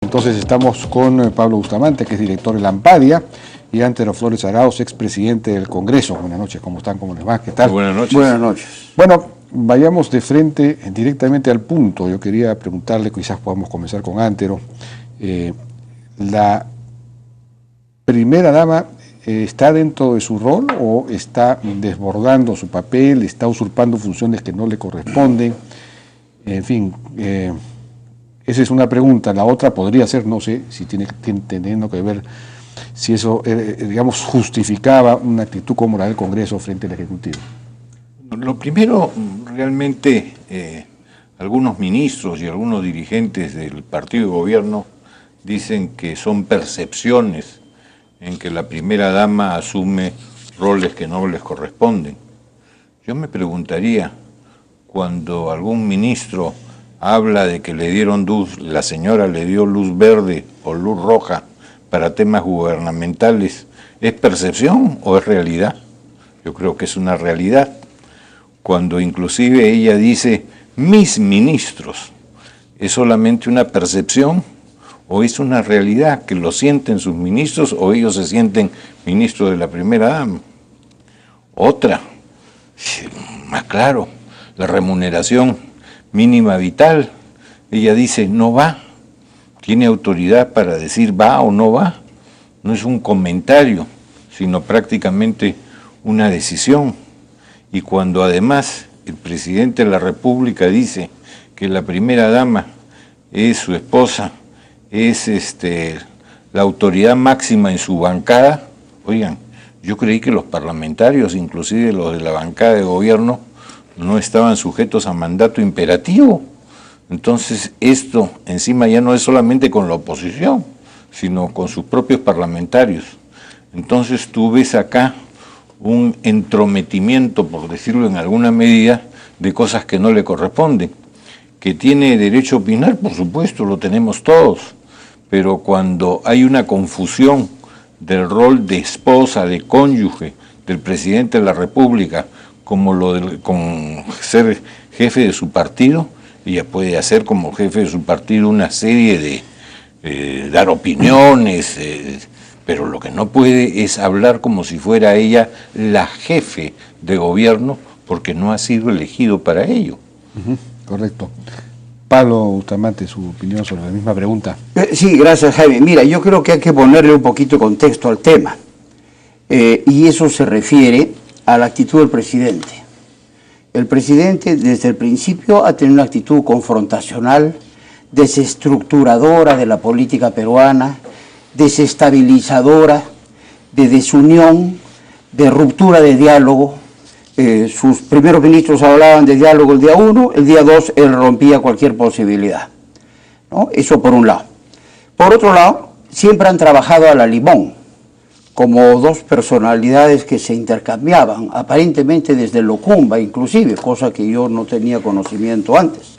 Entonces estamos con Pablo Bustamante, que es director de la AMPADIA, y Antero Flores Arauz, expresidente del Congreso. Buenas noches, ¿cómo están? ¿Cómo les va? ¿Qué tal? Buenas noches. Buenas noches. Bueno, vayamos de frente directamente al punto. Yo quería preguntarle, quizás podamos comenzar con Antero. ¿La primera dama está dentro de su rol o está desbordando su papel, está usurpando funciones que no le corresponden? En fin, esa es una pregunta. La otra podría ser, no sé, si teniendo que ver si eso, digamos, justificaba una actitud como la del Congreso frente al Ejecutivo. Lo primero, realmente, algunos ministros y algunos dirigentes del partido de gobierno dicen que son percepciones en que la primera dama asume roles que no les corresponden. Yo me preguntaría, cuando algún ministro habla de que le dieron luz, la señora le dio luz verde o luz roja para temas gubernamentales, ¿es percepción o es realidad? Yo creo que es una realidad. Cuando inclusive ella dice, mis ministros, ¿es solamente una percepción o es una realidad que lo sienten sus ministros o ellos se sienten ministros de la primera dama? Otra, más claro, la remuneración mínima vital. Ella dice, no va. Tiene autoridad para decir va o no va. No es un comentario, sino prácticamente una decisión. Y cuando además el presidente de la República dice que la primera dama es su esposa, es la autoridad máxima en su bancada, oigan, yo creí que los parlamentarios, inclusive los de la bancada de gobierno, no estaban sujetos a mandato imperativo. Entonces esto encima ya no es solamente con la oposición, sino con sus propios parlamentarios. Entonces tú ves acá un entrometimiento, por decirlo en alguna medida, de cosas que no le corresponden. Que tiene derecho a opinar, por supuesto, lo tenemos todos, pero cuando hay una confusión del rol de esposa, de cónyuge, del presidente de la República, como con ser jefe de su partido, ella puede hacer como jefe de su partido una serie de dar opiniones, pero lo que no puede es hablar como si fuera ella la jefe de gobierno, porque no ha sido elegido para ello. Correcto. Pablo Bustamante, su opinión sobre la misma pregunta. Sí, gracias, Jaime. Mira, yo creo que hay que ponerle un poquito de contexto al tema, y eso se refiere a la actitud del presidente. El presidente desde el principio ha tenido una actitud confrontacional, desestructuradora de la política peruana, desestabilizadora, de desunión, de ruptura de diálogo. Sus primeros ministros hablaban de diálogo el día 1, el día 2 él rompía cualquier posibilidad, ¿no? Eso por un lado. Por otro lado, siempre han trabajado a la limón, como dos personalidades que se intercambiaban, aparentemente desde Locumba inclusive, cosa que yo no tenía conocimiento antes.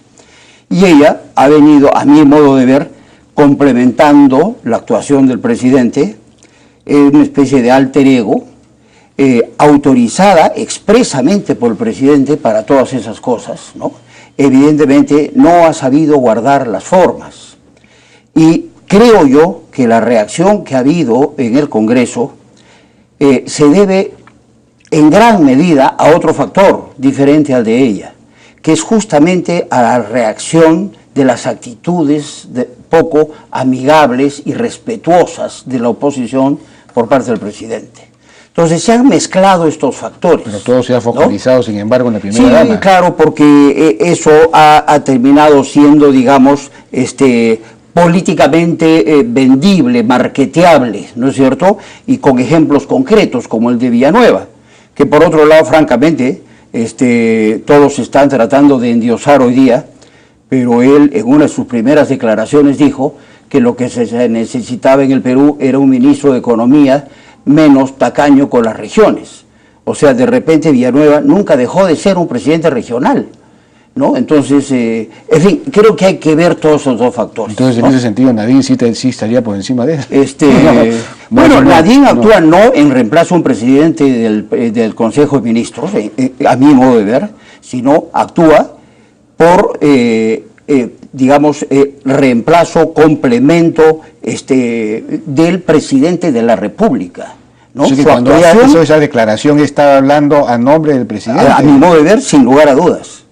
Y ella ha venido, a mi modo de ver, complementando la actuación del presidente, una especie de alter ego, autorizada expresamente por el presidente para todas esas cosas, ¿no? Evidentemente no ha sabido guardar las formas. Y creo yo que la reacción que ha habido en el Congreso se debe en gran medida a otro factor diferente al de ella, que es justamente a la reacción de las actitudes poco amigables y respetuosas de la oposición por parte del presidente. Entonces se han mezclado estos factores. Pero todo se ha focalizado, ¿no? Sin embargo, en la primera dama. Sí, claro, porque eso ha terminado siendo, digamos, políticamente vendible, marketeable, ¿no es cierto? Y con ejemplos concretos, como el de Villanueva, que por otro lado, francamente, todos están tratando de endiosar hoy día, pero él en una de sus primeras declaraciones dijo que lo que se necesitaba en el Perú era un ministro de Economía menos tacaño con las regiones. O sea, de repente Villanueva nunca dejó de ser un presidente regional, ¿no? Entonces, en fin, creo que hay que ver todos esos dos factores. Entonces, ¿no? En ese sentido, Nadine sí estaría por encima de él. Bueno, Nadine actúa no en reemplazo a un presidente del Consejo de Ministros, a mi modo de ver, sino actúa por digamos, reemplazo, complemento del presidente de la República, ¿no? Así que cuando ella hizo esa declaración estaba hablando a nombre del presidente. A mi modo de ver, sin lugar a dudas.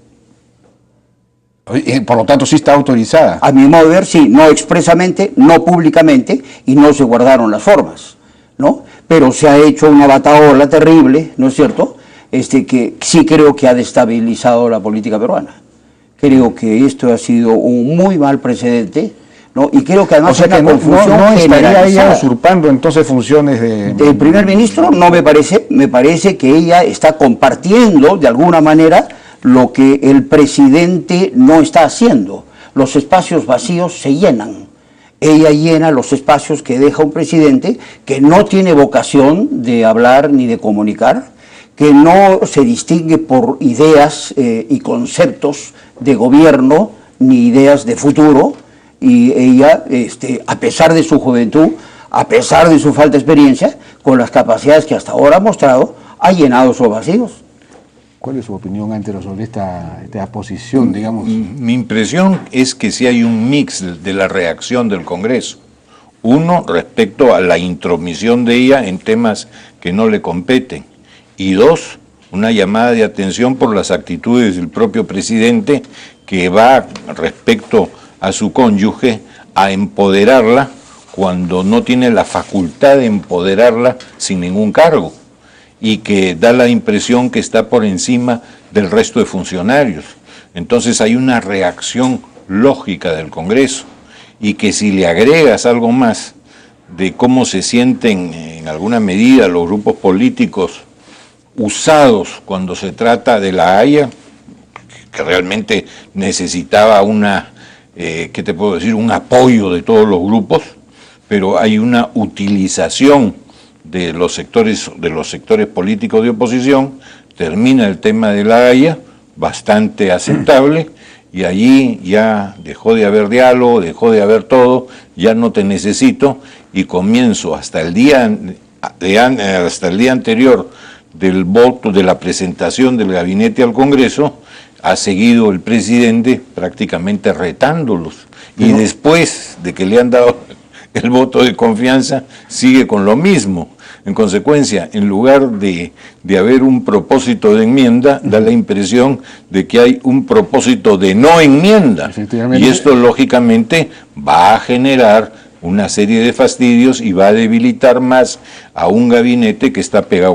Por lo tanto, sí está autorizada. A mi modo de ver, sí, no expresamente, no públicamente, y no se guardaron las formas, ¿no? Pero se ha hecho una batahola terrible, ¿no es cierto?, que sí creo que ha destabilizado la política peruana. Creo que esto ha sido un muy mal precedente, ¿no? Y creo que además hay una confusión no estaría ella usurpando entonces funciones del primer ministro. No me parece que ella está compartiendo de alguna manera lo que el presidente no está haciendo. Los espacios vacíos se llenan. Ella llena los espacios que deja un presidente que no tiene vocación de hablar ni de comunicar, que no se distingue por ideas y conceptos de gobierno ni ideas de futuro, y ella, a pesar de su juventud, a pesar de su falta de experiencia, con las capacidades que hasta ahora ha mostrado, ha llenado esos vacíos. ¿Cuál es su opinión, Antero, sobre esta posición, digamos? Mi impresión es que sí hay un mix de la reacción del Congreso. Uno, respecto a la intromisión de ella en temas que no le competen. Y dos, una llamada de atención por las actitudes del propio presidente, que va respecto a su cónyuge a empoderarla cuando no tiene la facultad de empoderarla sin ningún cargo, y que da la impresión que está por encima del resto de funcionarios. Entonces hay una reacción lógica del Congreso, y que si le agregas algo más de cómo se sienten en alguna medida los grupos políticos usados cuando se trata de la Haya, que realmente necesitaba ¿qué te puedo decir?, un apoyo de todos los grupos, pero hay una utilización de los sectores políticos de oposición. Termina el tema de la Haya, bastante aceptable, y allí ya dejó de haber diálogo, dejó de haber todo, ya no te necesito, y comienzo hasta el día anterior del voto, de la presentación del gabinete al Congreso, ha seguido el presidente prácticamente retándolos, y después de que le han dado el voto de confianza, sigue con lo mismo. En consecuencia, en lugar de haber un propósito de enmienda, da la impresión de que hay un propósito de no enmienda, y esto lógicamente va a generar una serie de fastidios y va a debilitar más a un gabinete que está pegado con